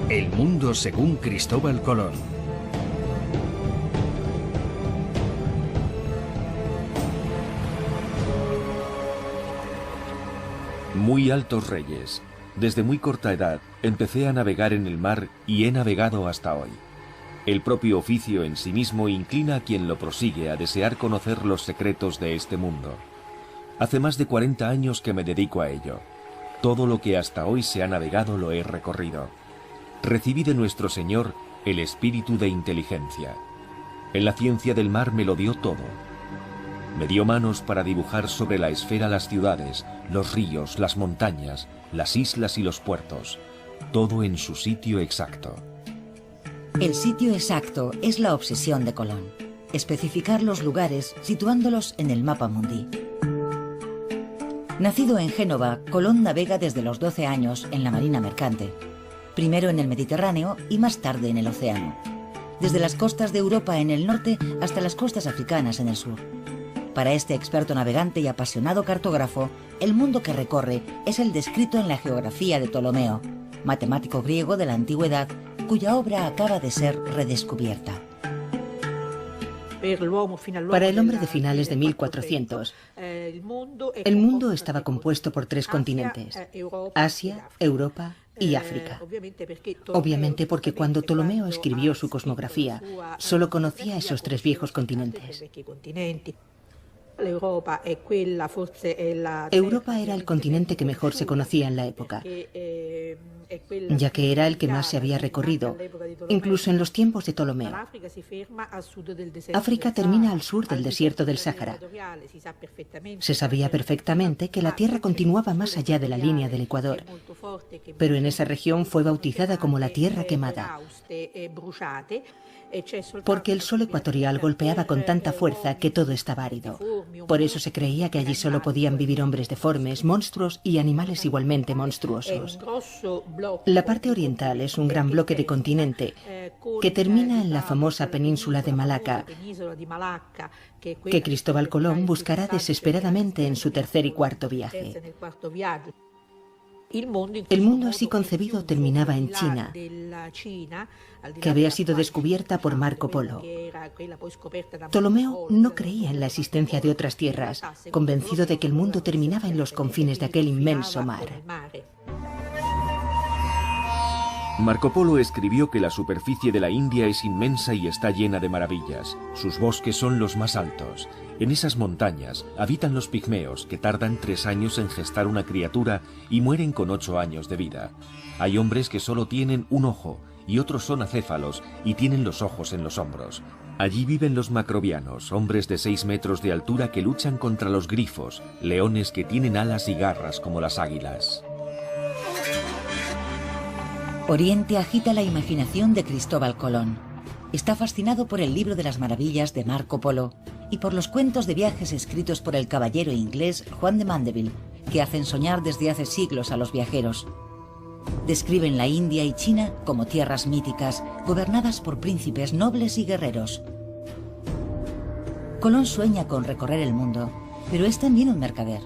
El mundo según Cristóbal Colón. Muy altos reyes. Desde muy corta edad empecé a navegar en el mar y he navegado hasta hoy. El propio oficio en sí mismo inclina a quien lo prosigue a desear conocer los secretos de este mundo. Hace más de 40 años que me dedico a ello. Todo lo que hasta hoy se ha navegado lo he recorrido. Recibí de nuestro Señor el espíritu de inteligencia. En la ciencia del mar me lo dio todo. Me dio manos para dibujar sobre la esfera las ciudades, los ríos, las montañas, las islas y los puertos. Todo en su sitio exacto. El sitio exacto es la obsesión de Colón. Especificar los lugares situándolos en el mapa mundi. Nacido en Génova, Colón navega desde los 12 años en la marina mercante. Primero en el Mediterráneo y más tarde en el océano. Desde las costas de Europa en el norte hasta las costas africanas en el sur. Para este experto navegante y apasionado cartógrafo, el mundo que recorre es el descrito en la geografía de Ptolomeo, matemático griego de la antigüedad, cuya obra acaba de ser redescubierta. Para el hombre de finales de 1400, el mundo estaba compuesto por 3 continentes: Asia, Europa y África. Obviamente porque cuando Ptolomeo escribió su cosmografía, solo conocía esos 3 viejos continentes. Europa era el continente que mejor se conocía en la época, ya que era el que más se había recorrido, incluso en los tiempos de Ptolomeo. África termina al sur del desierto del Sáhara. Se sabía perfectamente que la Tierra continuaba más allá de la línea del Ecuador, pero en esa región fue bautizada como la Tierra Quemada, porque el sol ecuatorial golpeaba con tanta fuerza que todo estaba árido. Por eso se creía que allí solo podían vivir hombres deformes, monstruos y animales igualmente monstruosos. La parte oriental es un gran bloque de continente que termina en la famosa península de Malaca, que Cristóbal Colón buscará desesperadamente en su tercer y cuarto viaje. El mundo así concebido terminaba en China, que había sido descubierta por Marco Polo. Ptolomeo no creía en la existencia de otras tierras, convencido de que el mundo terminaba en los confines de aquel inmenso mar. Marco Polo escribió que la superficie de la India es inmensa y está llena de maravillas. Sus bosques son los más altos. En esas montañas habitan los pigmeos, que tardan 3 años en gestar una criatura y mueren con 8 años de vida. Hay hombres que solo tienen un ojo y otros son acéfalos y tienen los ojos en los hombros. Allí viven los macrobianos, hombres de 6 metros de altura que luchan contra los grifos, leones que tienen alas y garras como las águilas. Oriente agita la imaginación de Cristóbal Colón. Está fascinado por el libro de las maravillas de Marco Polo y por los cuentos de viajes escritos por el caballero inglés Juan de Mandeville, que hacen soñar desde hace siglos a los viajeros. Describen la India y China como tierras míticas, gobernadas por príncipes nobles y guerreros. Colón sueña con recorrer el mundo, pero es también un mercader.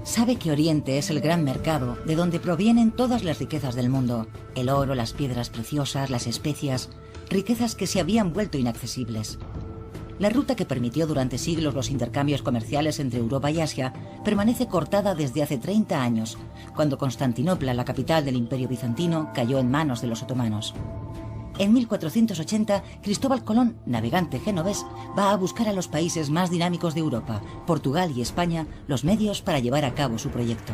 Sabe que Oriente es el gran mercado de donde provienen todas las riquezas del mundo: el oro, las piedras preciosas, las especias, riquezas que se habían vuelto inaccesibles. La ruta que permitió durante siglos los intercambios comerciales entre Europa y Asia permanece cortada desde hace 30 años, cuando Constantinopla, la capital del Imperio Bizantino, cayó en manos de los otomanos. En 1480, Cristóbal Colón, navegante genovés, va a buscar a los países más dinámicos de Europa, Portugal y España, los medios para llevar a cabo su proyecto.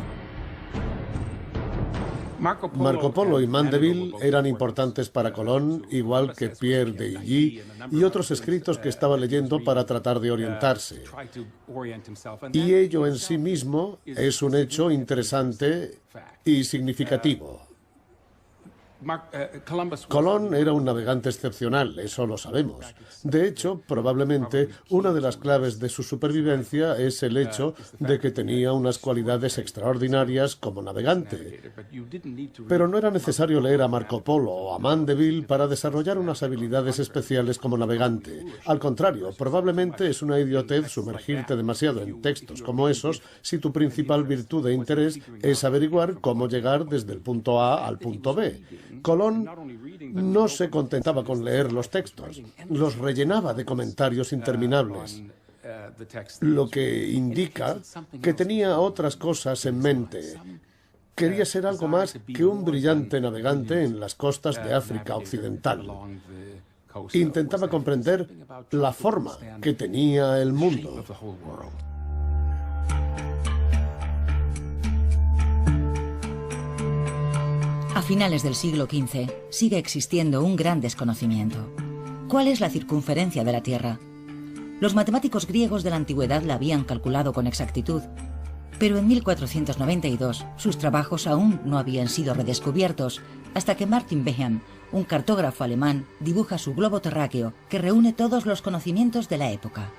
Marco Polo y Mandeville eran importantes para Colón, igual que Pierre de Illy y otros escritos que estaba leyendo para tratar de orientarse. Y ello en sí mismo es un hecho interesante y significativo. Colón era un navegante excepcional, eso lo sabemos. De hecho, probablemente una de las claves de su supervivencia es el hecho de que tenía unas cualidades extraordinarias como navegante. Pero no era necesario leer a Marco Polo o a Mandeville para desarrollar unas habilidades especiales como navegante. Al contrario, probablemente es una idiotez sumergirte demasiado en textos como esos si tu principal virtud e interés es averiguar cómo llegar desde el punto A al punto B. Colón no se contentaba con leer los textos, los rellenaba de comentarios interminables, lo que indica que tenía otras cosas en mente. Quería ser algo más que un brillante navegante en las costas de África Occidental. Intentaba comprender la forma que tenía el mundo. A finales del siglo XV sigue existiendo un gran desconocimiento. ¿Cuál es la circunferencia de la Tierra? Los matemáticos griegos de la antigüedad la habían calculado con exactitud, pero en 1492 sus trabajos aún no habían sido redescubiertos hasta que Martin Behem, un cartógrafo alemán, dibuja su globo terráqueo que reúne todos los conocimientos de la época.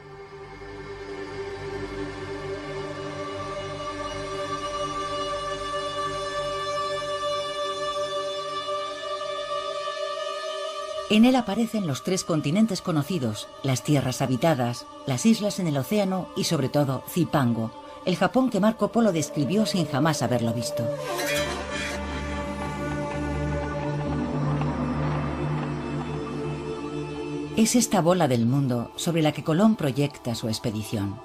En él aparecen los 3 continentes conocidos, las tierras habitadas, las islas en el océano y sobre todo Zipango, el Japón que Marco Polo describió sin jamás haberlo visto. Es esta bola del mundo sobre la que Colón proyecta su expedición.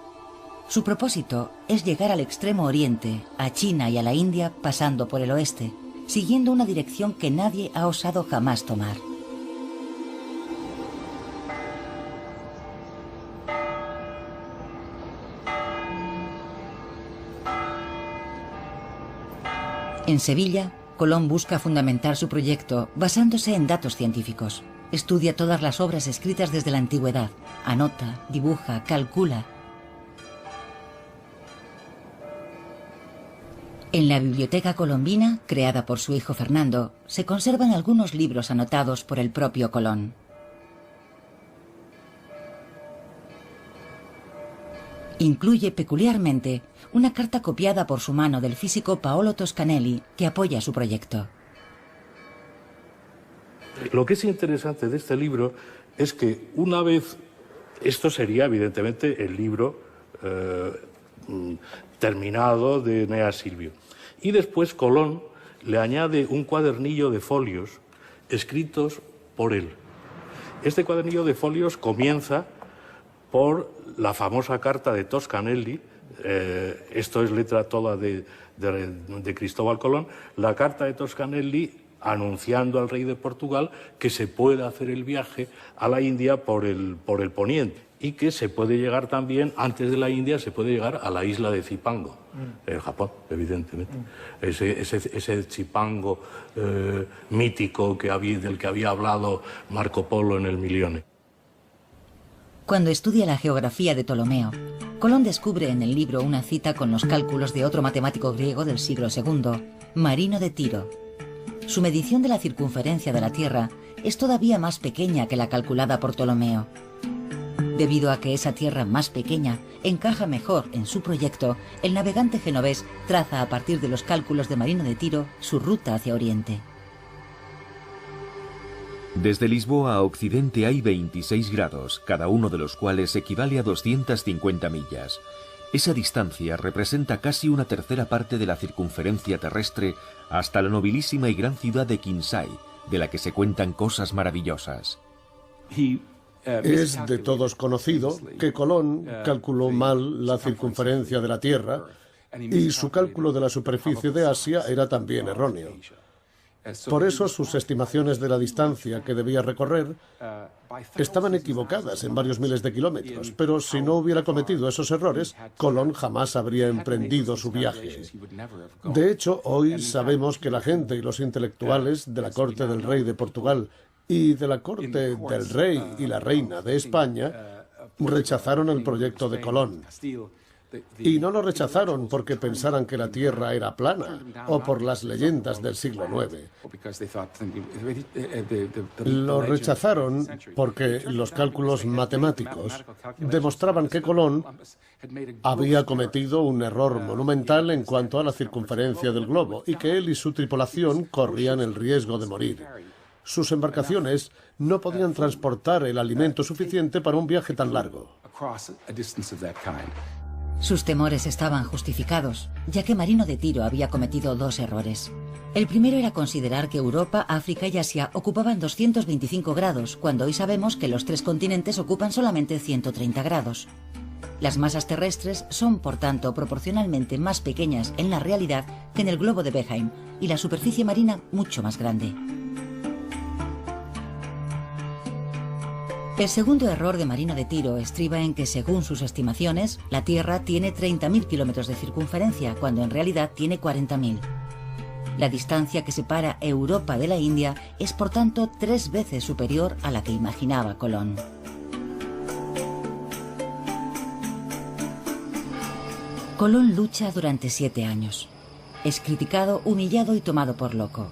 Su propósito es llegar al extremo oriente, a China y a la India pasando por el oeste, siguiendo una dirección que nadie ha osado jamás tomar. En Sevilla, Colón busca fundamentar su proyecto basándose en datos científicos. Estudia todas las obras escritas desde la antigüedad, anota, dibuja, calcula. En la Biblioteca Colombina, creada por su hijo Fernando, se conservan algunos libros anotados por el propio Colón. Incluye peculiarmente una carta copiada por su mano del físico Paolo Toscanelli que apoya su proyecto. Lo que es interesante de este libro es que una vez, esto sería evidentemente el libro terminado de Eneas Silvio, y después Colón le añade un cuadernillo de folios escritos por él. Este cuadernillo de folios comienza por la famosa carta de Toscanelli, esto es letra toda de Cristóbal Colón, la carta de Toscanelli anunciando al rey de Portugal que se puede hacer el viaje a la India por el poniente y que se puede llegar también, antes de la India, se puede llegar a la isla de Zipango, en Japón, evidentemente. Ese Zipango mítico del que había hablado Marco Polo en el Milione. Cuando estudia la geografía de Ptolomeo, Colón descubre en el libro una cita con los cálculos de otro matemático griego del siglo II, Marino de Tiro. Su medición de la circunferencia de la Tierra es todavía más pequeña que la calculada por Ptolomeo. Debido a que esa tierra más pequeña encaja mejor en su proyecto, el navegante genovés traza a partir de los cálculos de Marino de Tiro su ruta hacia Oriente. Desde Lisboa a Occidente hay 26 grados, cada uno de los cuales equivale a 250 millas. Esa distancia representa casi una tercera parte de la circunferencia terrestre hasta la nobilísima y gran ciudad de Kinsay, de la que se cuentan cosas maravillosas. Es de todos conocido que Colón calculó mal la circunferencia de la Tierra y su cálculo de la superficie de Asia era también erróneo. Por eso sus estimaciones de la distancia que debía recorrer estaban equivocadas en varios miles de kilómetros, pero si no hubiera cometido esos errores, Colón jamás habría emprendido su viaje. De hecho, hoy sabemos que la gente y los intelectuales de la corte del rey de Portugal y de la corte del rey y la reina de España rechazaron el proyecto de Colón. Y no lo rechazaron porque pensaran que la Tierra era plana o por las leyendas del siglo IX. Lo rechazaron porque los cálculos matemáticos demostraban que Colón había cometido un error monumental en cuanto a la circunferencia del globo y que él y su tripulación corrían el riesgo de morir. Sus embarcaciones no podían transportar el alimento suficiente para un viaje tan largo. Sus temores estaban justificados, ya que Marino de Tiro había cometido 2 errores. El primero era considerar que Europa, África y Asia ocupaban 225 grados, cuando hoy sabemos que los 3 continentes ocupan solamente 130 grados. Las masas terrestres son, por tanto, proporcionalmente más pequeñas en la realidad que en el globo de Beheim, y la superficie marina mucho más grande. El segundo error de Marino de Tiro estriba en que, según sus estimaciones, la Tierra tiene 30.000 kilómetros de circunferencia, cuando en realidad tiene 40.000. La distancia que separa Europa de la India es, por tanto, 3 veces superior a la que imaginaba Colón. Colón lucha durante 7 años. Es criticado, humillado y tomado por loco.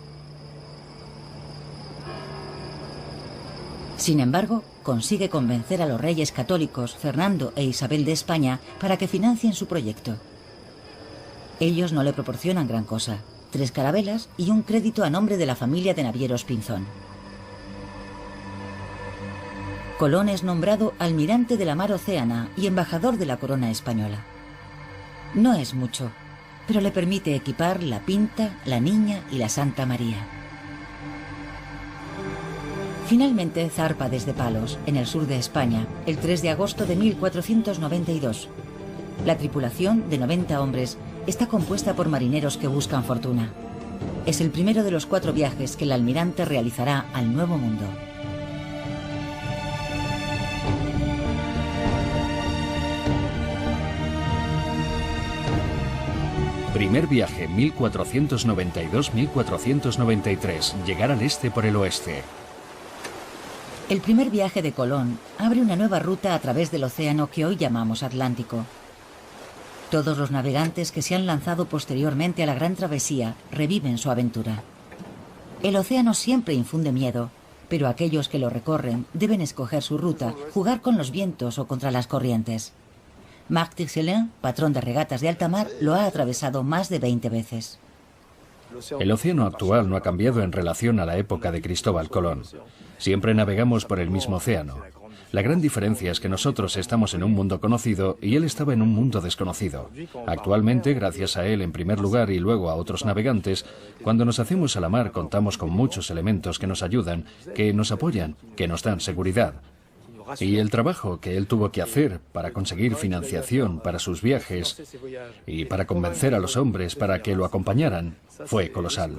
Sin embargo, consigue convencer a los reyes católicos Fernando e Isabel de España para que financien su proyecto. Ellos no le proporcionan gran cosa: 3 carabelas y un crédito a nombre de la familia de navieros Pinzón. Colón es nombrado almirante de la mar Océana y embajador de la corona española. No es mucho, pero le permite equipar la Pinta, la Niña y la Santa María. Finalmente zarpa desde Palos, en el sur de España, el 3 de agosto de 1492. La tripulación, de 90 hombres, está compuesta por marineros que buscan fortuna. Es el primero de los 4 viajes que el almirante realizará al Nuevo Mundo. Primer viaje 1492-1493. Llegar al este por el oeste. El primer viaje de Colón abre una nueva ruta a través del océano que hoy llamamos Atlántico. Todos los navegantes que se han lanzado posteriormente a la gran travesía reviven su aventura. El océano siempre infunde miedo, pero aquellos que lo recorren deben escoger su ruta, jugar con los vientos o contra las corrientes. Marc Tixelin, patrón de regatas de alta mar, lo ha atravesado más de 20 veces. El océano actual no ha cambiado en relación a la época de Cristóbal Colón. Siempre navegamos por el mismo océano. La gran diferencia es que nosotros estamos en un mundo conocido y él estaba en un mundo desconocido. Actualmente, gracias a él en primer lugar y luego a otros navegantes, cuando nos hacemos a la mar contamos con muchos elementos que nos ayudan, que nos apoyan, que nos dan seguridad. Y el trabajo que él tuvo que hacer para conseguir financiación para sus viajes y para convencer a los hombres para que lo acompañaran fue colosal.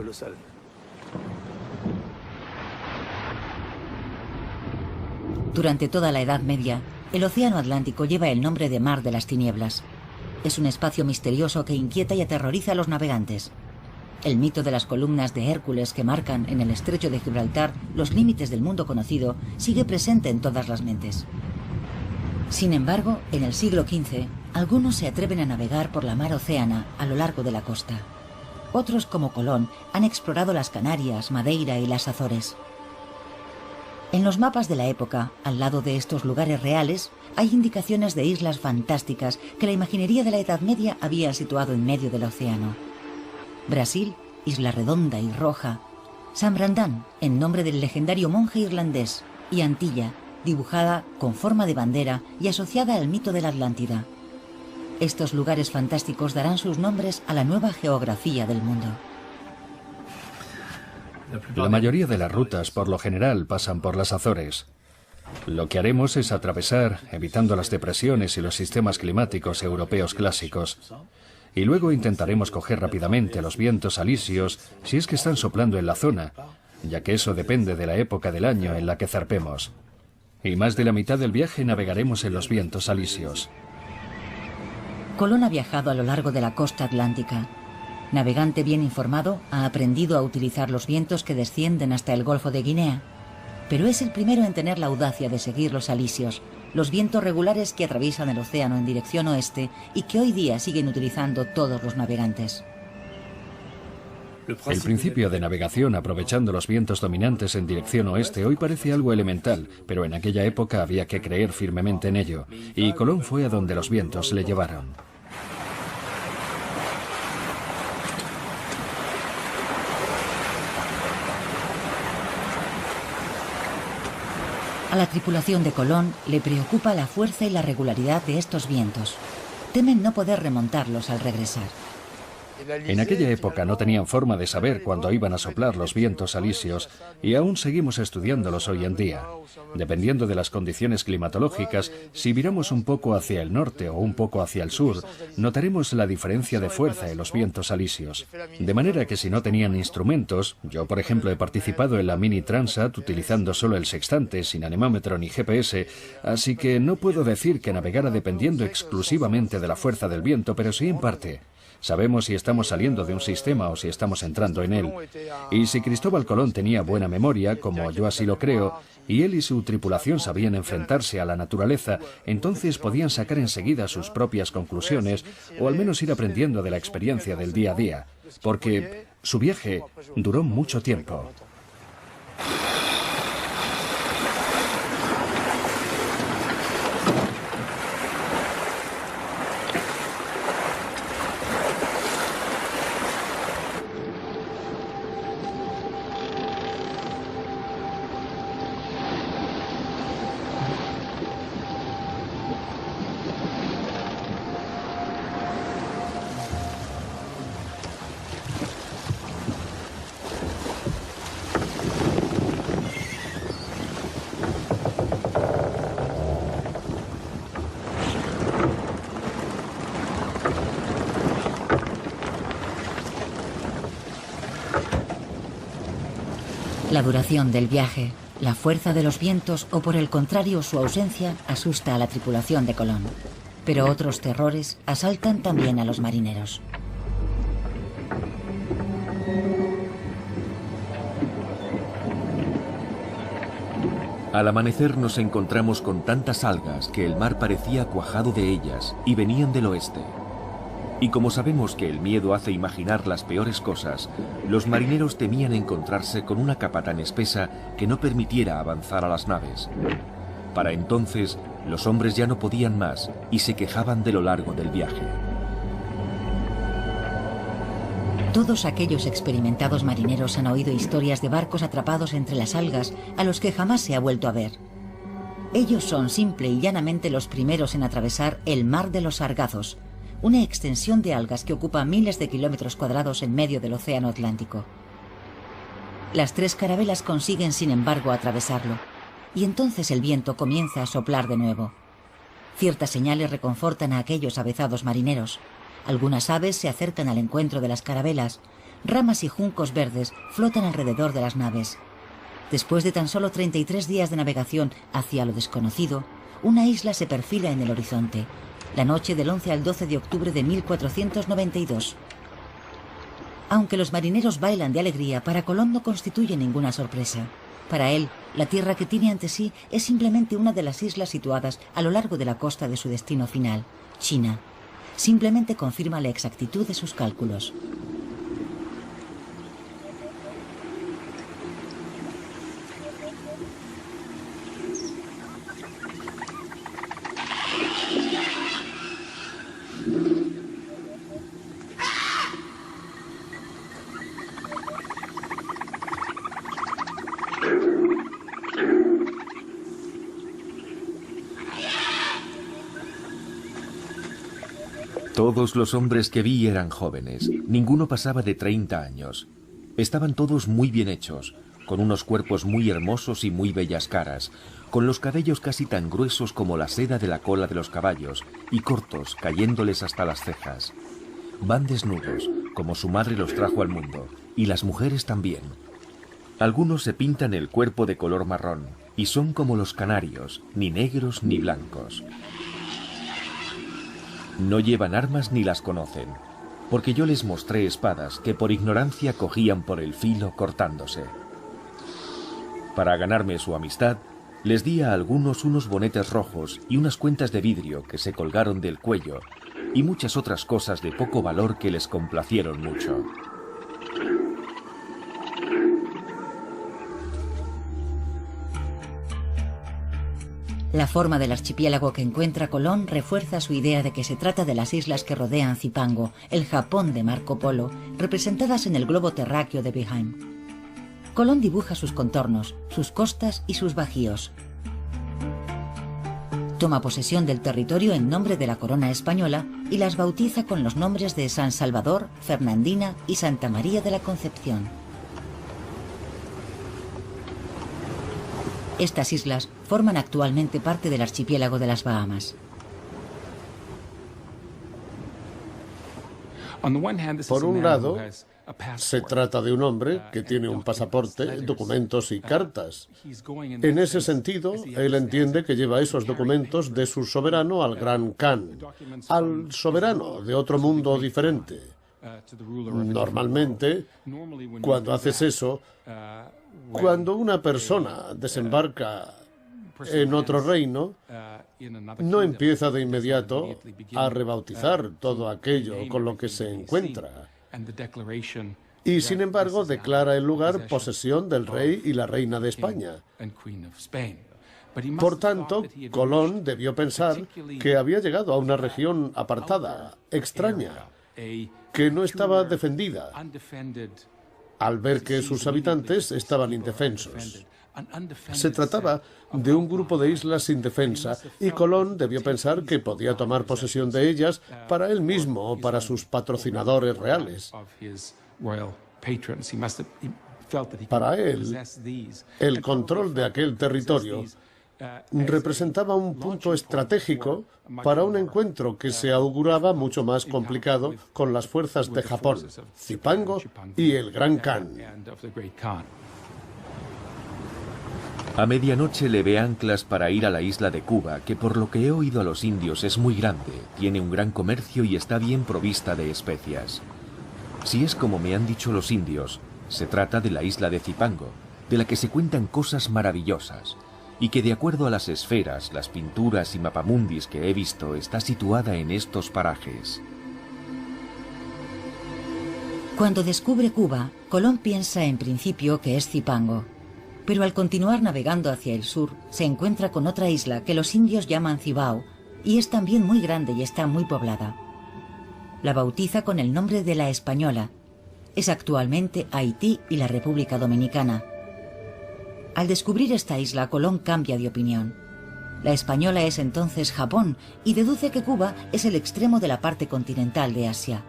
Durante toda la Edad Media, el Océano Atlántico lleva el nombre de Mar de las Tinieblas. Es un espacio misterioso que inquieta y aterroriza a los navegantes. El mito de las columnas de Hércules que marcan en el estrecho de Gibraltar los límites del mundo conocido sigue presente en todas las mentes. Sin embargo, en el siglo XV, algunos se atreven a navegar por la mar Océana a lo largo de la costa. Otros, como Colón, han explorado las Canarias, Madeira y las Azores. En los mapas de la época, al lado de estos lugares reales, hay indicaciones de islas fantásticas que la imaginería de la Edad Media había situado en medio del océano. Brasil, Isla Redonda y Roja, San Brandán, en nombre del legendario monje irlandés, y Antilla, dibujada con forma de bandera y asociada al mito de la Atlántida. Estos lugares fantásticos darán sus nombres a la nueva geografía del mundo. La mayoría de las rutas, por lo general, pasan por las Azores. Lo que haremos es atravesar, evitando las depresiones y los sistemas climáticos europeos clásicos. Y luego intentaremos coger rápidamente los vientos alisios si es que están soplando en la zona, ya que eso depende de la época del año en la que zarpemos. Y más de la mitad del viaje navegaremos en los vientos alisios. Colón ha viajado a lo largo de la costa atlántica. Navegante bien informado, ha aprendido a utilizar los vientos que descienden hasta el Golfo de Guinea. Pero es el primero en tener la audacia de seguir los alisios, los vientos regulares que atraviesan el océano en dirección oeste y que hoy día siguen utilizando todos los navegantes. El principio de navegación aprovechando los vientos dominantes en dirección oeste hoy parece algo elemental, pero en aquella época había que creer firmemente en ello, y Colón fue a donde los vientos le llevaron. A la tripulación de Colón le preocupa la fuerza y la regularidad de estos vientos. Temen no poder remontarlos al regresar. En aquella época no tenían forma de saber cuándo iban a soplar los vientos alisios y aún seguimos estudiándolos hoy en día. Dependiendo de las condiciones climatológicas, si viramos un poco hacia el norte o un poco hacia el sur, notaremos la diferencia de fuerza en los vientos alisios. De manera que si no tenían instrumentos, yo por ejemplo he participado en la Mini Transat utilizando solo el sextante, sin anemómetro ni GPS, así que no puedo decir que navegara dependiendo exclusivamente de la fuerza del viento, pero sí en parte. Sabemos si estamos saliendo de un sistema o si estamos entrando en él. Y si Cristóbal Colón tenía buena memoria, como yo así lo creo, y él y su tripulación sabían enfrentarse a la naturaleza, entonces podían sacar enseguida sus propias conclusiones o al menos ir aprendiendo de la experiencia del día a día, porque su viaje duró mucho tiempo. La duración del viaje, la fuerza de los vientos o por el contrario su ausencia asusta a la tripulación de Colón. Pero otros terrores asaltan también a los marineros. Al amanecer nos encontramos con tantas algas que el mar parecía cuajado de ellas y venían del oeste. Y como sabemos que el miedo hace imaginar las peores cosas, los marineros temían encontrarse con una capa tan espesa que no permitiera avanzar a las naves. Para entonces, los hombres ya no podían más y se quejaban de lo largo del viaje. Todos aquellos experimentados marineros han oído historias de barcos atrapados entre las algas a los que jamás se ha vuelto a ver. Ellos son simple y llanamente los primeros en atravesar el Mar de los Sargazos, una extensión de algas que ocupa miles de kilómetros cuadrados en medio del Océano Atlántico. Las 3 carabelas consiguen, sin embargo, atravesarlo, y entonces el viento comienza a soplar de nuevo. Ciertas señales reconfortan a aquellos avezados marineros. Algunas aves se acercan al encuentro de las carabelas, ramas y juncos verdes flotan alrededor de las naves. Después de tan solo 33 días de navegación hacia lo desconocido, una isla se perfila en el horizonte, la noche del 11 al 12 de octubre de 1492. Aunque los marineros bailan de alegría, para Colón no constituye ninguna sorpresa. Para él, la tierra que tiene ante sí es simplemente una de las islas situadas a lo largo de la costa de su destino final, China. Simplemente confirma la exactitud de sus cálculos. Todos los hombres que vi eran jóvenes, ninguno pasaba de 30 años. Estaban todos muy bien hechos, con unos cuerpos muy hermosos y muy bellas caras, con los cabellos casi tan gruesos como la seda de la cola de los caballos y cortos, cayéndoles hasta las cejas. Van desnudos, como su madre los trajo al mundo, y las mujeres también. Algunos se pintan el cuerpo de color marrón, y son como los canarios, ni negros ni blancos. No llevan armas ni las conocen, porque yo les mostré espadas que por ignorancia cogían por el filo cortándose. Para ganarme su amistad, les di a algunos unos bonetes rojos y unas cuentas de vidrio que se colgaron del cuello, y muchas otras cosas de poco valor que les complacieron mucho. La forma del archipiélago que encuentra Colón refuerza su idea de que se trata de las islas que rodean Zipango, el Japón de Marco Polo, representadas en el globo terráqueo de Behaim. Colón dibuja sus contornos, sus costas y sus bajíos. Toma posesión del territorio en nombre de la corona española y las bautiza con los nombres de San Salvador, Fernandina y Santa María de la Concepción. Estas islas forman actualmente parte del archipiélago de las Bahamas. Por un lado, se trata de un hombre que tiene un pasaporte, documentos y cartas. En ese sentido, él entiende que lleva esos documentos de su soberano al Gran Khan, al soberano de otro mundo diferente. Normalmente, cuando haces eso, cuando una persona desembarca en otro reino, no empieza de inmediato a rebautizar todo aquello con lo que se encuentra. Y sin embargo declara el lugar posesión del rey y la reina de España. Por tanto, Colón debió pensar que había llegado a una región apartada, extraña, que no estaba defendida, al ver que sus habitantes estaban indefensos. Se trataba de un grupo de islas sin defensa y Colón debió pensar que podía tomar posesión de ellas para él mismo o para sus patrocinadores reales. Para él, el control de aquel territorio representaba un punto estratégico para un encuentro que se auguraba mucho más complicado con las fuerzas de Japón, Zipango y el Gran Khan. A medianoche le ve anclas para ir a la isla de Cuba, que por lo que he oído a los indios es muy grande, tiene un gran comercio y está bien provista de especias. Si es como me han dicho los indios, se trata de la isla de Zipango, de la que se cuentan cosas maravillosas, y que de acuerdo a las esferas, las pinturas y mapamundis que he visto, está situada en estos parajes. Cuando descubre Cuba, Colón piensa en principio que es Zipango. Pero al continuar navegando hacia el sur, se encuentra con otra isla que los indios llaman Cibao, y es también muy grande y está muy poblada. La bautiza con el nombre de La Española. Es actualmente Haití y la República Dominicana. Al descubrir esta isla, Colón cambia de opinión. La Española es entonces Japón y deduce que Cuba es el extremo de la parte continental de Asia.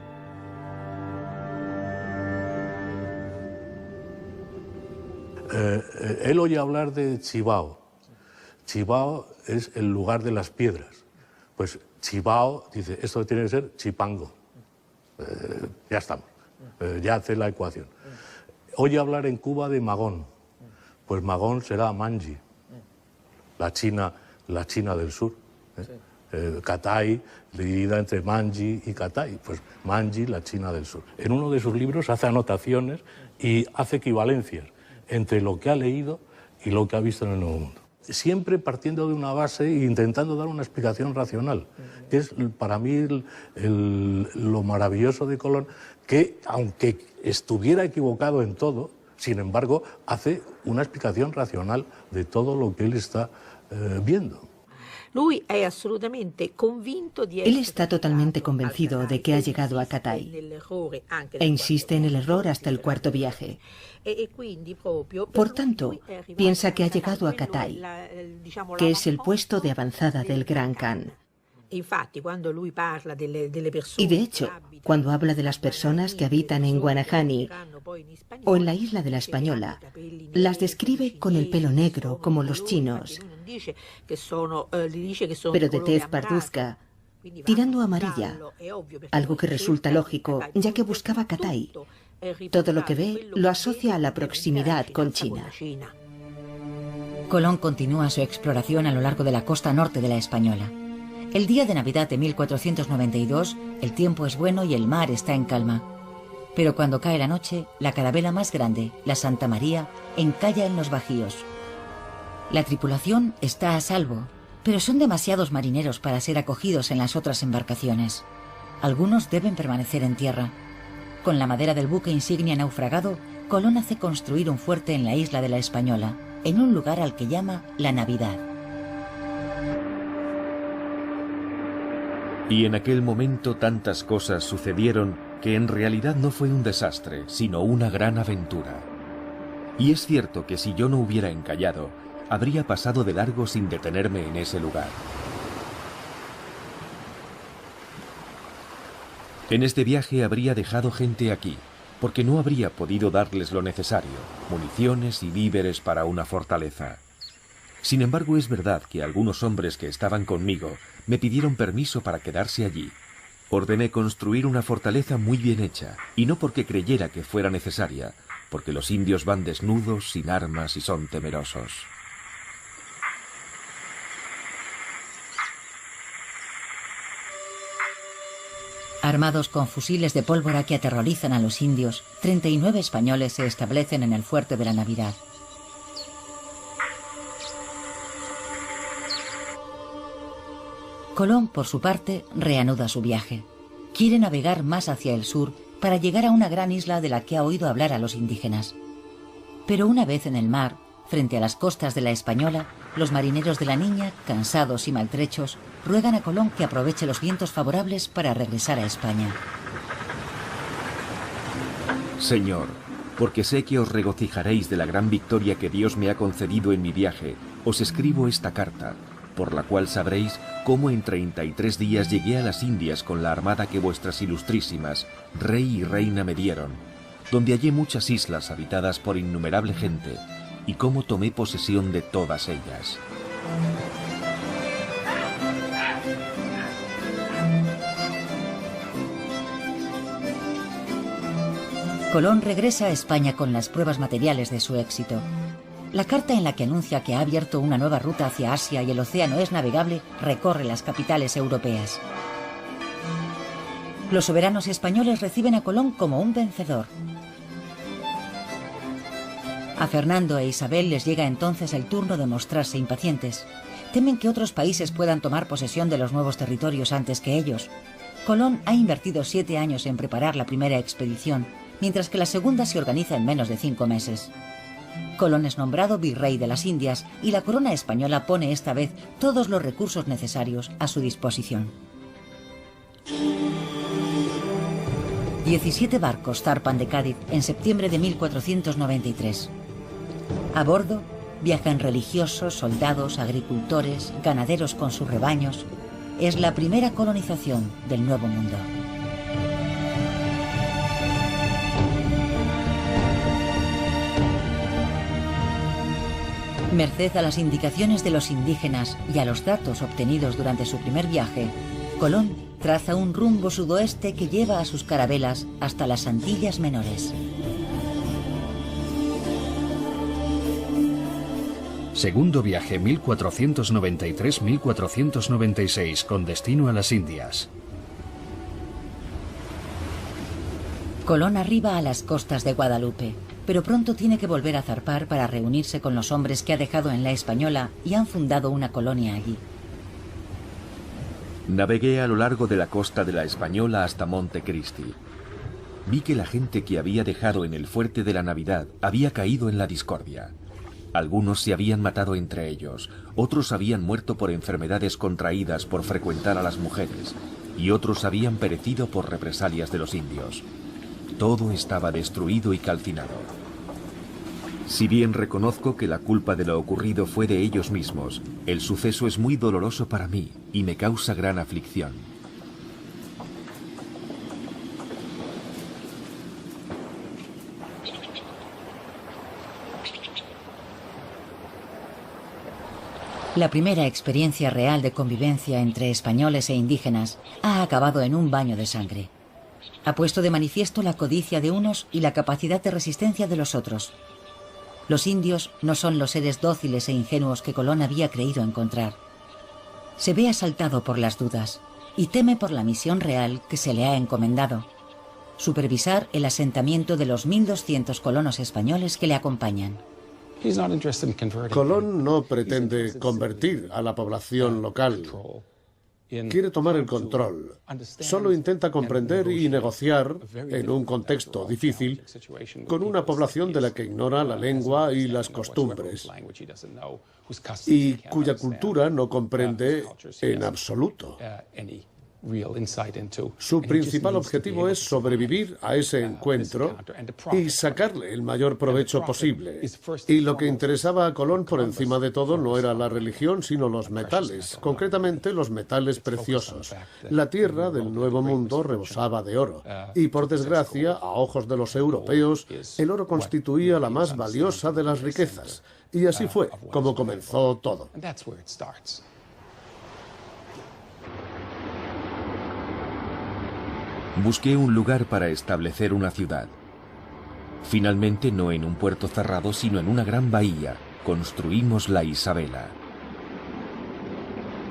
Él oye hablar de Cibao. Cibao es el lugar de las piedras. Pues Cibao, dice, esto tiene que ser Chipango. Ya estamos, ya hace la ecuación. Oye hablar en Cuba de Magón. Pues Magón será Manji, la China del sur. Catay, dividida entre Manji y Catay. Pues Manji, la China del sur. En uno de sus libros hace anotaciones y hace equivalencias entre lo que ha leído y lo que ha visto en el Nuevo Mundo. Siempre partiendo de una base e intentando dar una explicación racional. Es para mí lo maravilloso de Colón, que aunque estuviera equivocado en todo, sin embargo, hace una explicación racional de todo lo que él está viendo. Él está totalmente convencido de que ha llegado a Catay e insiste en el error hasta el cuarto viaje. Por tanto, piensa que ha llegado a Catay, que es el puesto de avanzada del Gran Khan. Y de hecho, cuando habla de las personas que habitan en Guanahani o en la isla de la Española, las describe con el pelo negro como los chinos, pero de tez parduzca, tirando a amarilla, algo que resulta lógico ya que buscaba Catay. Todo lo que ve lo asocia a la proximidad con China. Colón continúa su exploración a lo largo de la costa norte de la Española. El día de Navidad de 1492, el tiempo es bueno y el mar está en calma. Pero cuando cae la noche, la carabela más grande, la Santa María, encalla en los bajíos. La tripulación está a salvo, pero son demasiados marineros para ser acogidos en las otras embarcaciones. Algunos deben permanecer en tierra. Con la madera del buque insignia naufragado, Colón hace construir un fuerte en la isla de la Española, en un lugar al que llama La Navidad. Y en aquel momento tantas cosas sucedieron que en realidad no fue un desastre, sino una gran aventura. Y es cierto que si yo no hubiera encallado, habría pasado de largo sin detenerme en ese lugar. En este viaje habría dejado gente aquí, porque no habría podido darles lo necesario, municiones y víveres para una fortaleza. Sin embargo, es verdad que algunos hombres que estaban conmigo me pidieron permiso para quedarse allí. Ordené construir una fortaleza muy bien hecha, y no porque creyera que fuera necesaria, porque los indios van desnudos, sin armas y son temerosos. Armados con fusiles de pólvora que aterrorizan a los indios, 39 españoles se establecen en el Fuerte de la Navidad. Colón, por su parte, reanuda su viaje. Quiere navegar más hacia el sur para llegar a una gran isla de la que ha oído hablar a los indígenas. Pero una vez en el mar, frente a las costas de la Española, los marineros de la Niña, cansados y maltrechos, ruegan a Colón que aproveche los vientos favorables para regresar a España. Señor, porque sé que os regocijaréis de la gran victoria que Dios me ha concedido en mi viaje, os escribo esta carta, por la cual sabréis cómo en 33 días llegué a las Indias con la armada que vuestras ilustrísimas, rey y reina, me dieron, donde hallé muchas islas habitadas por innumerable gente, y cómo tomé posesión de todas ellas. Colón regresa a España con las pruebas materiales de su éxito. La carta en la que anuncia que ha abierto una nueva ruta hacia Asia y el océano es navegable recorre las capitales europeas. Los soberanos españoles reciben a Colón como un vencedor. A Fernando e Isabel les llega entonces el turno de mostrarse impacientes. Temen que otros países puedan tomar posesión de los nuevos territorios antes que ellos. Colón ha invertido 7 años en preparar la primera expedición, mientras que la segunda se organiza en menos de 5 meses. Colón es nombrado virrey de las Indias y la corona española pone esta vez todos los recursos necesarios a su disposición. 17 barcos zarpan de Cádiz en septiembre de 1493. A bordo viajan religiosos, soldados, agricultores, ganaderos con sus rebaños. Es la primera colonización del Nuevo Mundo. Merced a las indicaciones de los indígenas y a los datos obtenidos durante su primer viaje, Colón traza un rumbo sudoeste que lleva a sus carabelas hasta las Antillas Menores. Segundo viaje 1493-1496 con destino a las Indias. Colón arriba a las costas de Guadalupe, pero pronto tiene que volver a zarpar para reunirse con los hombres que ha dejado en la Española y han fundado una colonia allí. Navegué a lo largo de la costa de la Española hasta Montecristi. Vi que la gente que había dejado en el Fuerte de la Navidad había caído en la discordia. Algunos se habían matado entre ellos, otros habían muerto por enfermedades contraídas por frecuentar a las mujeres, y otros habían perecido por represalias de los indios. Todo estaba destruido y calcinado. Si bien reconozco que la culpa de lo ocurrido fue de ellos mismos, el suceso es muy doloroso para mí y me causa gran aflicción. La primera experiencia real de convivencia entre españoles e indígenas ha acabado en un baño de sangre. Ha puesto de manifiesto la codicia de unos y la capacidad de resistencia de los otros. Los indios no son los seres dóciles e ingenuos que Colón había creído encontrar. Se ve asaltado por las dudas y teme por la misión real que se le ha encomendado: supervisar el asentamiento de los 1.200 colonos españoles que le acompañan. Colón no pretende convertir a la población local. Quiere tomar el control. Solo intenta comprender y negociar, en un contexto difícil, con una población de la que ignora la lengua y las costumbres, y cuya cultura no comprende en absoluto. Su principal objetivo es sobrevivir a ese encuentro y sacarle el mayor provecho posible. Y lo que interesaba a Colón por encima de todo no era la religión, sino los metales, concretamente los metales preciosos. La tierra del Nuevo Mundo rebosaba de oro, y por desgracia, a ojos de los europeos, el oro constituía la más valiosa de las riquezas. Y así fue como comenzó todo. Busqué un lugar para establecer una ciudad. Finalmente, no en un puerto cerrado, sino en una gran bahía, construimos la Isabela.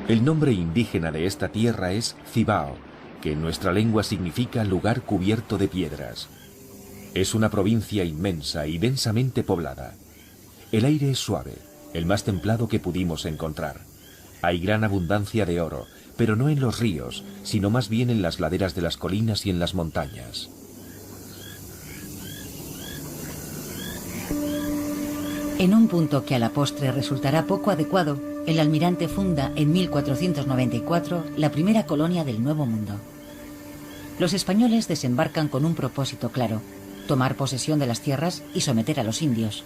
El nombre indígena de esta tierra es Cibao, que en nuestra lengua significa lugar cubierto de piedras. Es una provincia inmensa y densamente poblada. El aire es suave, el más templado que pudimos encontrar. Hay gran abundancia de oro, pero no en los ríos, sino más bien en las laderas de las colinas y en las montañas. En un punto que a la postre resultará poco adecuado, el almirante funda en 1494 la primera colonia del Nuevo Mundo. Los españoles desembarcan con un propósito claro: tomar posesión de las tierras y someter a los indios,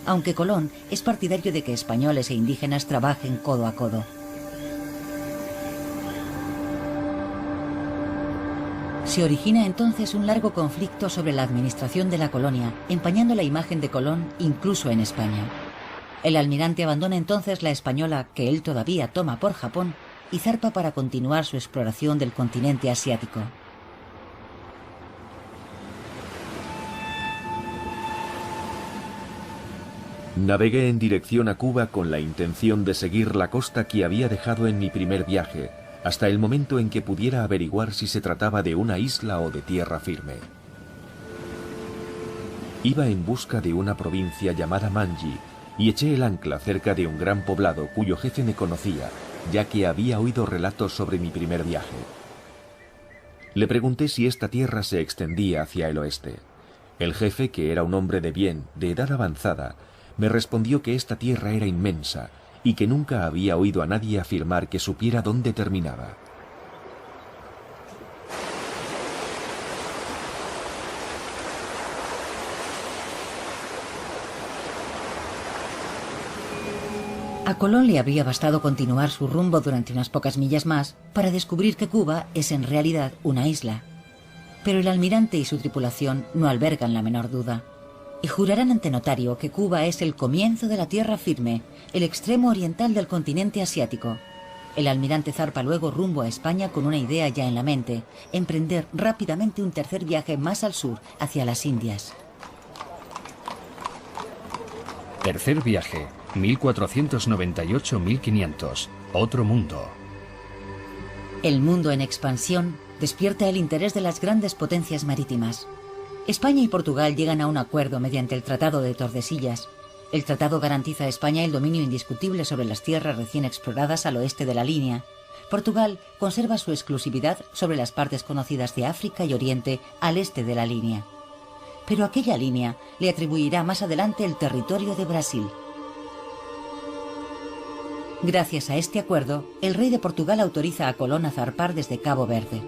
aunque Colón es partidario de que españoles e indígenas trabajen codo a codo. Se origina entonces un largo conflicto sobre la administración de la colonia, empañando la imagen de Colón incluso en España. El almirante abandona entonces la española, que él todavía toma por Japón, y zarpa para continuar su exploración del continente asiático. Navegué en dirección a Cuba con la intención de seguir la costa que había dejado en mi primer viaje, hasta el momento en que pudiera averiguar si se trataba de una isla o de tierra firme. Iba en busca de una provincia llamada Manji y eché el ancla cerca de un gran poblado cuyo jefe me conocía, ya que había oído relatos sobre mi primer viaje. Le pregunté si esta tierra se extendía hacia el oeste. El jefe, que era un hombre de bien, de edad avanzada, me respondió que esta tierra era inmensa y que nunca había oído a nadie afirmar que supiera dónde terminaba. A Colón le habría bastado continuar su rumbo durante unas pocas millas más para descubrir que Cuba es en realidad una isla. Pero el almirante y su tripulación no albergan la menor duda, y jurarán ante notario que Cuba es el comienzo de la tierra firme, el extremo oriental del continente asiático. El almirante zarpa luego rumbo a España con una idea ya en la mente: emprender rápidamente un tercer viaje más al sur, hacia las Indias. Tercer viaje, 1498-1500, otro mundo. El mundo en expansión despierta el interés de las grandes potencias marítimas. España y Portugal llegan a un acuerdo mediante el Tratado de Tordesillas. El tratado garantiza a España el dominio indiscutible sobre las tierras recién exploradas al oeste de la línea. Portugal conserva su exclusividad sobre las partes conocidas de África y Oriente al este de la línea. Pero aquella línea le atribuirá más adelante el territorio de Brasil. Gracias a este acuerdo, el rey de Portugal autoriza a Colón a zarpar desde Cabo Verde.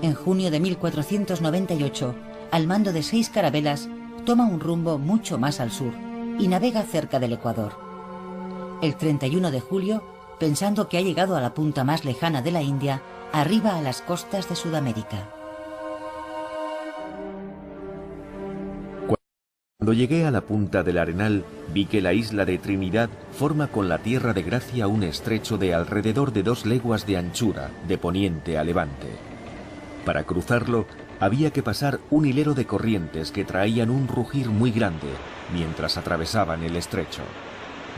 En junio de 1498, al mando de 6 carabelas, toma un rumbo mucho más al sur y navega cerca del Ecuador. El 31 de julio, pensando que ha llegado a la punta más lejana de la India, arriba a las costas de Sudamérica. Cuando llegué a la punta del Arenal, vi que la isla de Trinidad forma con la Tierra de Gracia un estrecho de alrededor de 2 leguas de anchura, de poniente a levante. Para cruzarlo, había que pasar un hilero de corrientes que traían un rugir muy grande mientras atravesaban el estrecho.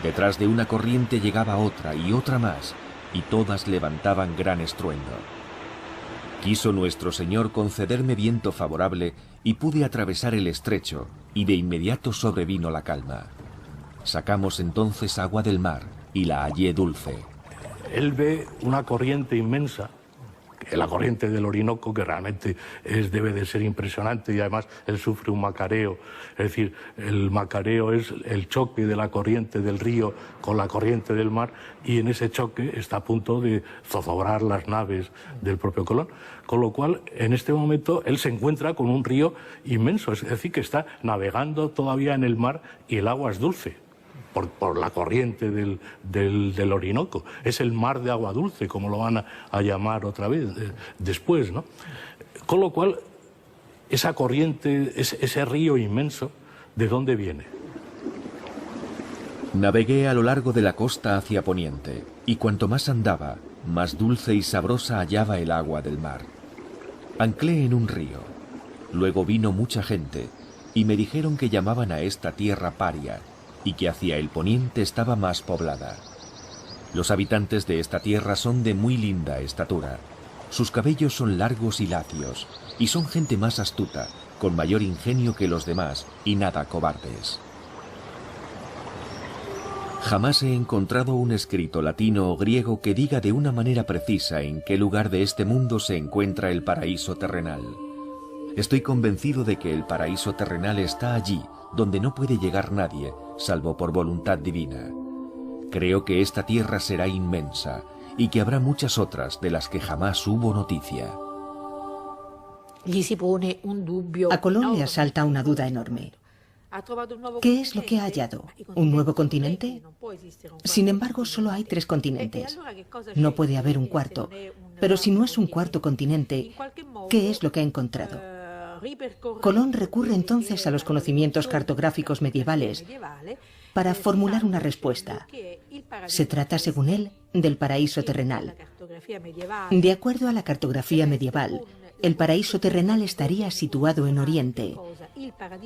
Detrás de una corriente llegaba otra y otra más, y todas levantaban gran estruendo. Quiso nuestro Señor concederme viento favorable y pude atravesar el estrecho, y de inmediato sobrevino la calma. Sacamos entonces agua del mar y la hallé dulce. Él ve una corriente inmensa la corriente del Orinoco, que realmente debe de ser impresionante, y además él sufre un macareo. Es decir, el macareo es el choque de la corriente del río con la corriente del mar, y en ese choque está a punto de zozobrar las naves del propio Colón. Con lo cual, en este momento, él se encuentra con un río inmenso, es decir, que está navegando todavía en el mar y el agua es dulce. Por la corriente del Orinoco. Es el mar de agua dulce, como lo van a llamar otra vez después, ¿no? Con lo cual, esa corriente, ese río inmenso, ¿de dónde viene? Navegué a lo largo de la costa hacia poniente, y cuanto más andaba, más dulce y sabrosa hallaba el agua del mar. Anclé en un río. Luego vino mucha gente, y me dijeron que llamaban a esta tierra Paria, y que hacia el poniente estaba más poblada. Los habitantes de esta tierra son de muy linda estatura. Sus cabellos son largos y lacios, y son gente más astuta, con mayor ingenio que los demás, y nada cobardes. Jamás he encontrado un escrito latino o griego que diga de una manera precisa en qué lugar de este mundo se encuentra el paraíso terrenal. Estoy convencido de que el paraíso terrenal está allí, donde no puede llegar nadie, salvo por voluntad divina. Creo que esta tierra será inmensa, y que habrá muchas otras de las que jamás hubo noticia. A Colón le asalta una duda enorme. ¿Qué es lo que ha hallado? ¿Un nuevo continente? Sin embargo, solo hay 3 continentes. No puede haber un cuarto. Pero si no es un cuarto continente, ¿qué es lo que ha encontrado? Colón recurre entonces a los conocimientos cartográficos medievales para formular una respuesta. Se trata, según él, del paraíso terrenal. De acuerdo a la cartografía medieval, el paraíso terrenal estaría situado en Oriente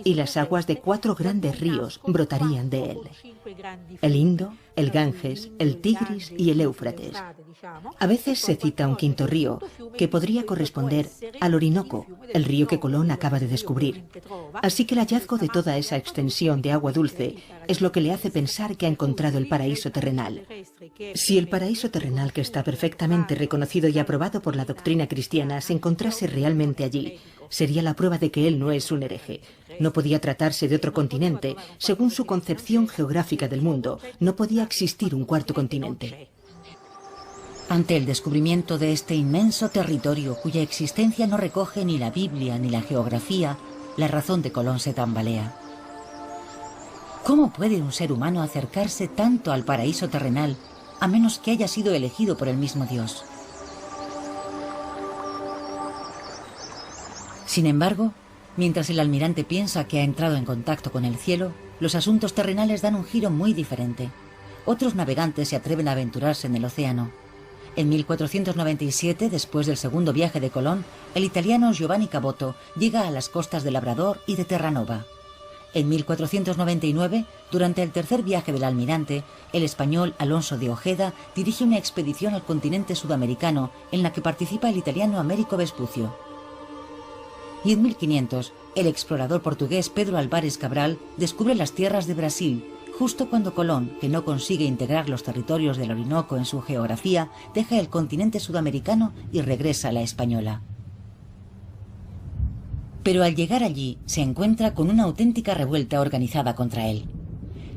y las aguas de 4 grandes ríos brotarían de él: el Indo, el Ganges, el Tigris y el Éufrates. A veces se cita un quinto río, que podría corresponder al Orinoco, el río que Colón acaba de descubrir. Así que el hallazgo de toda esa extensión de agua dulce es lo que le hace pensar que ha encontrado el paraíso terrenal. Si el paraíso terrenal, que está perfectamente reconocido y aprobado por la doctrina cristiana, se encontrase realmente allí, sería la prueba de que él no es un hereje. No podía tratarse de otro continente. Según su concepción geográfica del mundo, no podía existir un cuarto continente. Ante el descubrimiento de este inmenso territorio, cuya existencia no recoge ni la Biblia ni la geografía, la razón de Colón se tambalea. ¿Cómo puede un ser humano acercarse tanto al paraíso terrenal a menos que haya sido elegido por el mismo Dios? Sin embargo, mientras el almirante piensa que ha entrado en contacto con el cielo, los asuntos terrenales dan un giro muy diferente. Otros navegantes se atreven a aventurarse en el océano. En 1497, después del segundo viaje de Colón, el italiano Giovanni Caboto llega a las costas de Labrador y de Terranova. En 1499, durante el tercer viaje del almirante, el español Alonso de Ojeda dirige una expedición al continente sudamericano en la que participa el italiano Américo Vespucio. Y en 1500, el explorador portugués Pedro Álvares Cabral descubre las tierras de Brasil, justo cuando Colón, que no consigue integrar los territorios del Orinoco en su geografía, deja el continente sudamericano y regresa a la española. Pero al llegar allí, se encuentra con una auténtica revuelta organizada contra él.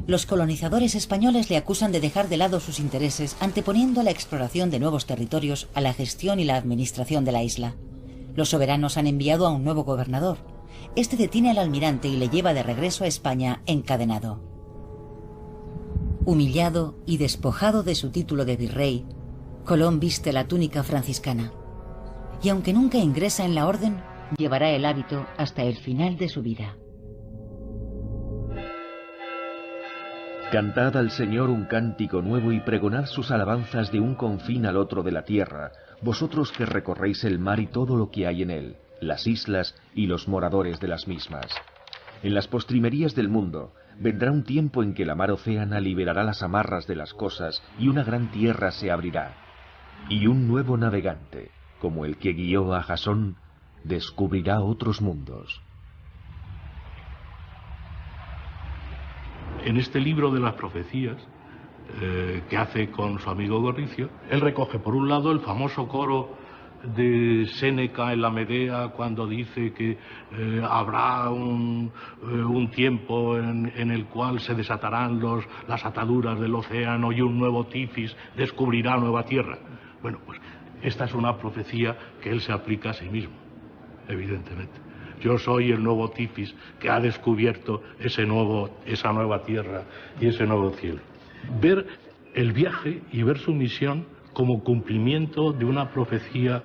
Los colonizadores españoles le acusan de dejar de lado sus intereses, anteponiendo la exploración de nuevos territorios a la gestión y la administración de la isla. Los soberanos han enviado a un nuevo gobernador. Este detiene al almirante y le lleva de regreso a España encadenado. Humillado y despojado de su título de virrey, Colón viste la túnica franciscana. Y aunque nunca ingresa en la orden, llevará el hábito hasta el final de su vida. Cantad al Señor un cántico nuevo y pregonad sus alabanzas de un confín al otro de la tierra, vosotros que recorréis el mar y todo lo que hay en él, las islas y los moradores de las mismas. En las postrimerías del mundo vendrá un tiempo en que la mar océana liberará las amarras de las cosas y una gran tierra se abrirá. Y un nuevo navegante, como el que guió a Jasón, descubrirá otros mundos. En este libro de las profecías que hace con su amigo Gorricio, él recoge por un lado el famoso coro de Séneca en la Medea, cuando dice que habrá un tiempo en el cual se desatarán las ataduras del océano y un nuevo Tifis descubrirá nueva tierra. Bueno, pues esta es una profecía que él se aplica a sí mismo, evidentemente. Yo soy el nuevo Tifis que ha descubierto esa nueva tierra y ese nuevo cielo. Ver el viaje y ver su misión como cumplimiento de una profecía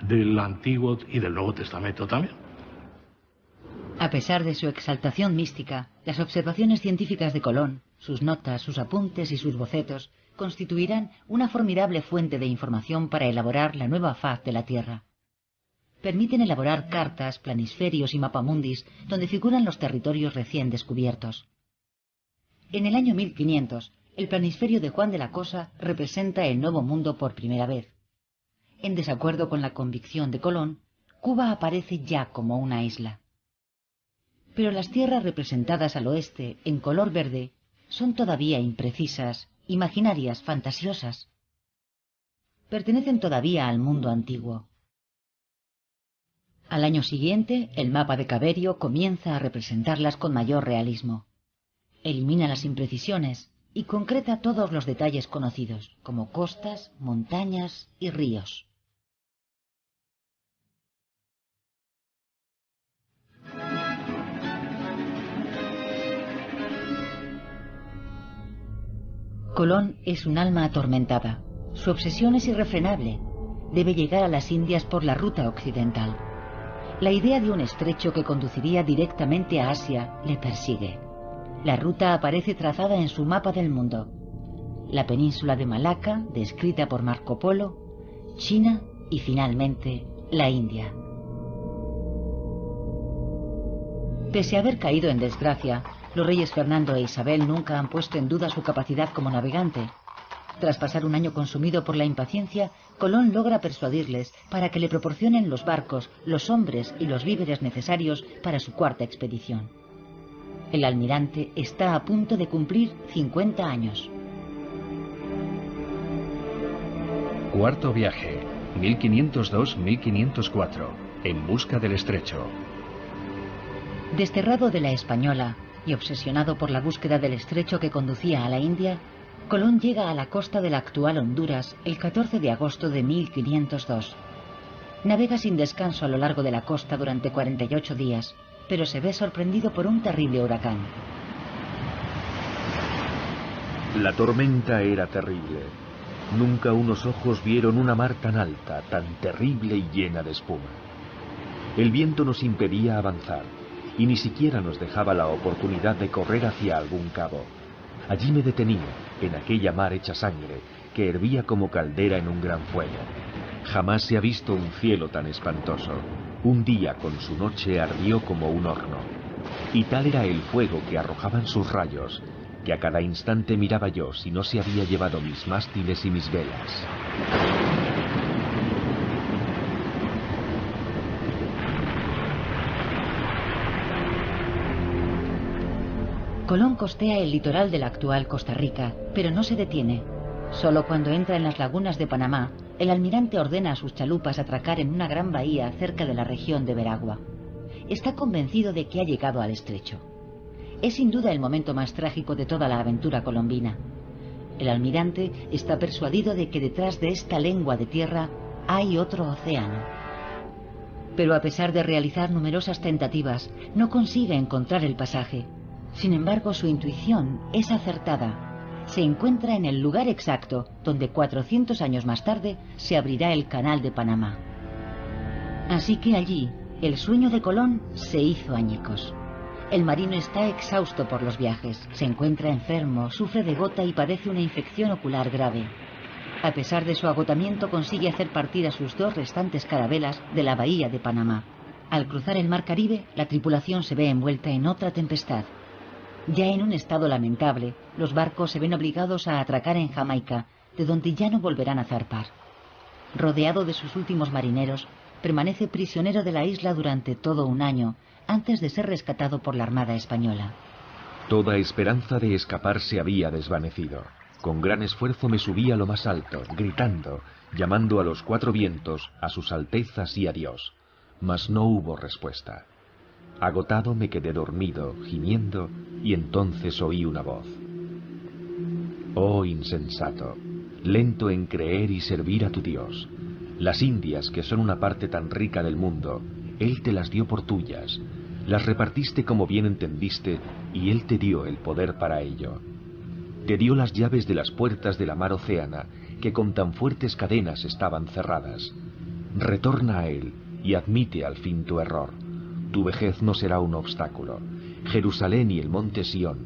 del Antiguo y del Nuevo Testamento también. A pesar de su exaltación mística, las observaciones científicas de Colón, sus notas, sus apuntes y sus bocetos constituirán una formidable fuente de información para elaborar la nueva faz de la Tierra. Permiten elaborar cartas, planisferios y mapamundis donde figuran los territorios recién descubiertos. En el año 1500, el planisferio de Juan de la Cosa representa el Nuevo Mundo por primera vez. En desacuerdo con la convicción de Colón, Cuba aparece ya como una isla. Pero las tierras representadas al oeste, en color verde, son todavía imprecisas, imaginarias, fantasiosas. Pertenecen todavía al mundo antiguo. Al año siguiente, el mapa de Caberio comienza a representarlas con mayor realismo. Elimina las imprecisiones y concreta todos los detalles conocidos, como costas, montañas y ríos. Colón es un alma atormentada. Su obsesión es irrefrenable. Debe llegar a las Indias por la ruta occidental. La idea de un estrecho que conduciría directamente a Asia le persigue. La ruta aparece trazada en su mapa del mundo. La península de Malaca, descrita por Marco Polo, China y finalmente la India. Pese a haber caído en desgracia, los reyes Fernando e Isabel nunca han puesto en duda su capacidad como navegante. Tras pasar un año consumido por la impaciencia, Colón logra persuadirles para que le proporcionen los barcos, los hombres y los víveres necesarios para su cuarta expedición. El almirante está a punto de cumplir 50 años. Cuarto viaje, 1502-1504, en busca del estrecho. Desterrado de la Española y obsesionado por la búsqueda del estrecho que conducía a la India, Colón llega a la costa de la actual Honduras el 14 de agosto de 1502. Navega sin descanso a lo largo de la costa durante 48 días, pero se ve sorprendido por un terrible huracán. La tormenta era terrible. Nunca unos ojos vieron una mar tan alta, tan terrible y llena de espuma. El viento nos impedía avanzar y ni siquiera nos dejaba la oportunidad de correr hacia algún cabo. Allí me detenía, en aquella mar hecha sangre, que hervía como caldera en un gran fuego. Jamás se ha visto un cielo tan espantoso. Un día con su noche ardió como un horno. Y tal era el fuego que arrojaban sus rayos, que a cada instante miraba yo si no se había llevado mis mástiles y mis velas. Colón costea el litoral de la actual Costa Rica, pero no se detiene. Solo cuando entra en las lagunas de Panamá, el almirante ordena a sus chalupas atracar en una gran bahía cerca de la región de Veragua. Está convencido de que ha llegado al estrecho. Es sin duda el momento más trágico de toda la aventura colombina. El almirante está persuadido de que detrás de esta lengua de tierra hay otro océano. Pero a pesar de realizar numerosas tentativas, no consigue encontrar el pasaje. Sin embargo, su intuición es acertada. Se encuentra en el lugar exacto donde 400 años más tarde se abrirá el Canal de Panamá. Así que allí, el sueño de Colón se hizo añicos. El marino está exhausto por los viajes, se encuentra enfermo, sufre de gota y padece una infección ocular grave. A pesar de su agotamiento, consigue hacer partir a sus 2 restantes carabelas de la bahía de Panamá. Al cruzar el mar Caribe, la tripulación se ve envuelta en otra tempestad. Ya en un estado lamentable, los barcos se ven obligados a atracar en Jamaica, de donde ya no volverán a zarpar. Rodeado de sus últimos marineros, permanece prisionero de la isla durante todo un año, antes de ser rescatado por la Armada Española. Toda esperanza de escapar se había desvanecido. Con gran esfuerzo me subí a lo más alto, gritando, llamando a los 4 vientos, a sus altezas y a Dios. Mas no hubo respuesta. Agotado me quedé dormido, gimiendo, y entonces oí una voz. Oh insensato, lento en creer y servir a tu Dios. Las Indias, que son una parte tan rica del mundo, Él te las dio por tuyas. Las repartiste como bien entendiste, y Él te dio el poder para ello. Te dio las llaves de las puertas de la mar Océana, que con tan fuertes cadenas estaban cerradas. Retorna a Él, y admite al fin tu error. Tu vejez no será un obstáculo. Jerusalén y el monte Sión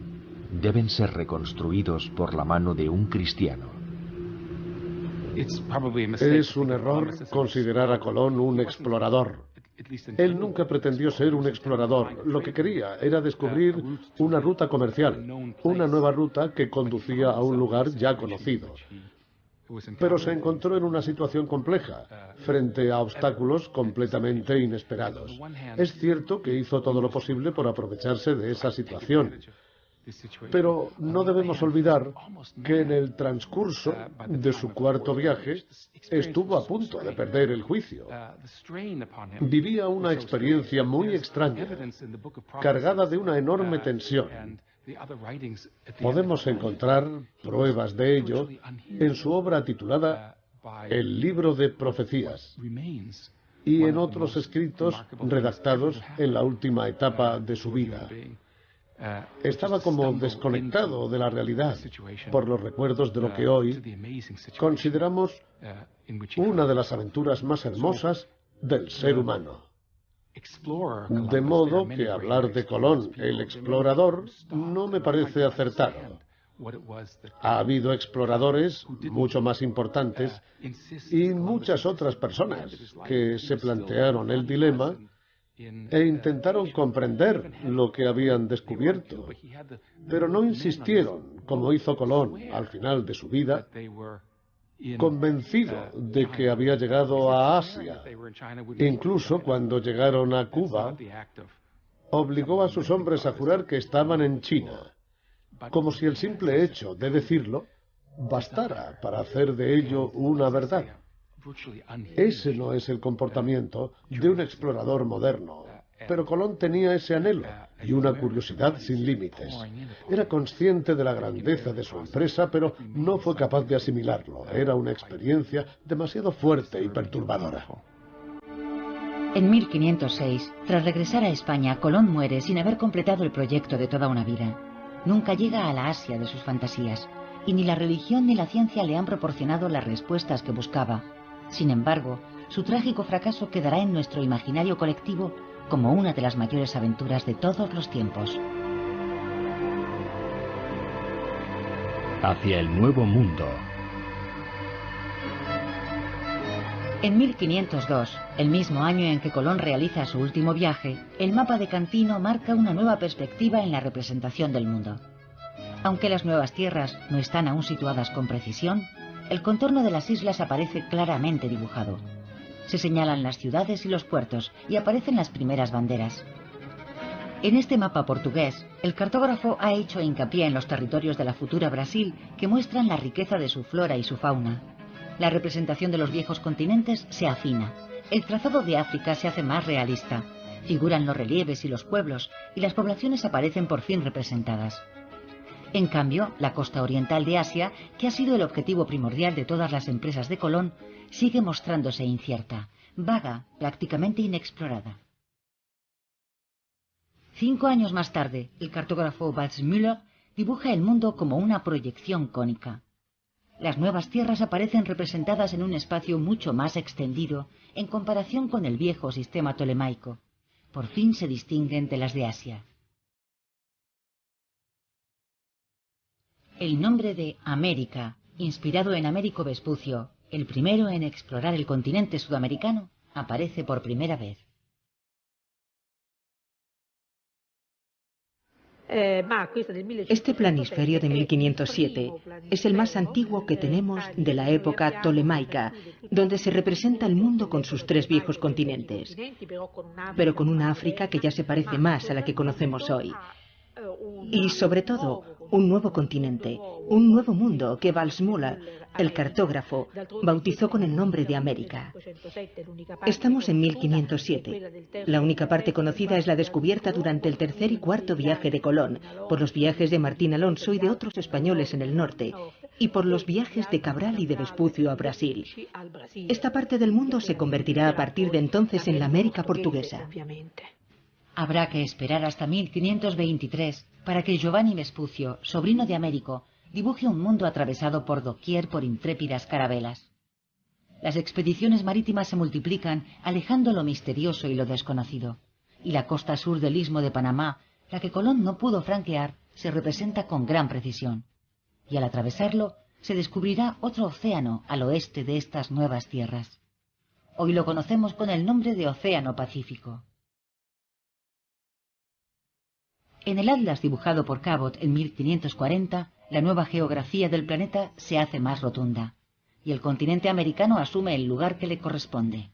deben ser reconstruidos por la mano de un cristiano. Es un error considerar a Colón un explorador. Él nunca pretendió ser un explorador. Lo que quería era descubrir una ruta comercial, una nueva ruta que conducía a un lugar ya conocido. Pero se encontró en una situación compleja, frente a obstáculos completamente inesperados. Es cierto que hizo todo lo posible por aprovecharse de esa situación. Pero no debemos olvidar que en el transcurso de su 4º viaje estuvo a punto de perder el juicio. Vivía una experiencia muy extraña, cargada de una enorme tensión. Podemos encontrar pruebas de ello en su obra titulada El libro de profecías y en otros escritos redactados en la última etapa de su vida. Estaba como desconectado de la realidad por los recuerdos de lo que hoy consideramos una de las aventuras más hermosas del ser humano. De modo que hablar de Colón, el explorador, no me parece acertado. Ha habido exploradores mucho más importantes y muchas otras personas que se plantearon el dilema e intentaron comprender lo que habían descubierto, pero no insistieron, como hizo Colón al final de su vida, convencido de que había llegado a Asia. Incluso cuando llegaron a Cuba, obligó a sus hombres a jurar que estaban en China, como si el simple hecho de decirlo bastara para hacer de ello una verdad. Ese no es el comportamiento de un explorador moderno, pero Colón tenía ese anhelo y una curiosidad sin límites. Era consciente de la grandeza de su empresa, pero no fue capaz de asimilarlo. Era una experiencia demasiado fuerte y perturbadora. En 1506, tras regresar a España, Colón muere sin haber completado el proyecto de toda una vida. Nunca llega a la Asia de sus fantasías, y ni la religión ni la ciencia le han proporcionado las respuestas que buscaba. Sin embargo, su trágico fracaso quedará en nuestro imaginario colectivo como una de las mayores aventuras de todos los tiempos. Hacia el Nuevo Mundo. En 1502, el mismo año en que Colón realiza su último viaje, el mapa de Cantino marca una nueva perspectiva en la representación del mundo. Aunque las nuevas tierras no están aún situadas con precisión, el contorno de las islas aparece claramente dibujado. Se señalan las ciudades y los puertos y aparecen las primeras banderas. En este mapa portugués, el cartógrafo ha hecho hincapié en los territorios de la futura Brasil que muestran la riqueza de su flora y su fauna. La representación de los viejos continentes se afina. El trazado de África se hace más realista. Figuran los relieves y los pueblos, y las poblaciones aparecen por fin representadas. En cambio, la costa oriental de Asia, que ha sido el objetivo primordial de todas las empresas de Colón, sigue mostrándose incierta, vaga, prácticamente inexplorada. 5 años más tarde, el cartógrafo Waldseemüller dibuja el mundo como una proyección cónica. Las nuevas tierras aparecen representadas en un espacio mucho más extendido en comparación con el viejo sistema tolemaico. Por fin se distinguen de las de Asia. El nombre de América, inspirado en Américo Vespucio, el primero en explorar el continente sudamericano, aparece por primera vez. Este planisferio de 1507 es el más antiguo que tenemos de la época tolemaica, donde se representa el mundo con sus 3 viejos continentes, pero con una África que ya se parece más a la que conocemos hoy. Y sobre todo, un nuevo continente, un nuevo mundo que Waldseemüller, el cartógrafo, bautizó con el nombre de América. Estamos en 1507. La única parte conocida es la descubierta durante el tercer y cuarto viaje de Colón, por los viajes de Martín Alonso y de otros españoles en el norte, y por los viajes de Cabral y de Vespucio a Brasil. Esta parte del mundo se convertirá a partir de entonces en la América portuguesa. Habrá que esperar hasta 1523 para que Giovanni Vespucio, sobrino de Américo, dibuje un mundo atravesado por doquier por intrépidas carabelas. Las expediciones marítimas se multiplican, alejando lo misterioso y lo desconocido. Y la costa sur del istmo de Panamá, la que Colón no pudo franquear, se representa con gran precisión. Y al atravesarlo, se descubrirá otro océano al oeste de estas nuevas tierras. Hoy lo conocemos con el nombre de Océano Pacífico. En el atlas dibujado por Cabot en 1540, la nueva geografía del planeta se hace más rotunda, y el continente americano asume el lugar que le corresponde.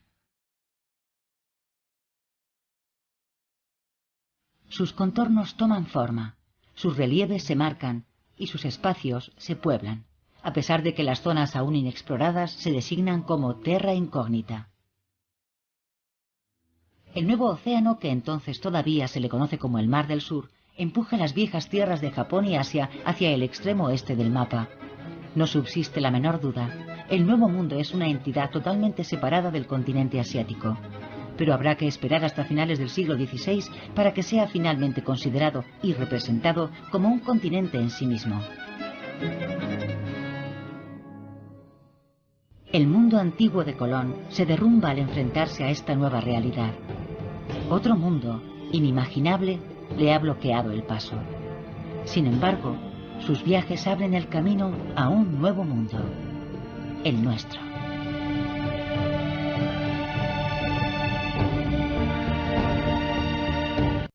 Sus contornos toman forma, sus relieves se marcan y sus espacios se pueblan, a pesar de que las zonas aún inexploradas se designan como terra incógnita. El nuevo océano, que entonces todavía se le conoce como el Mar del Sur, empuja las viejas tierras de Japón y Asia hacia el extremo oeste del mapa. No subsiste la menor duda, el Nuevo Mundo es una entidad totalmente separada del continente asiático, pero habrá que esperar hasta finales del siglo XVI para que sea finalmente considerado y representado como un continente en sí mismo. El mundo antiguo de Colón se derrumba al enfrentarse a esta nueva realidad. Otro mundo, inimaginable, le ha bloqueado el paso. Sin embargo, sus viajes abren el camino a un nuevo mundo, el nuestro.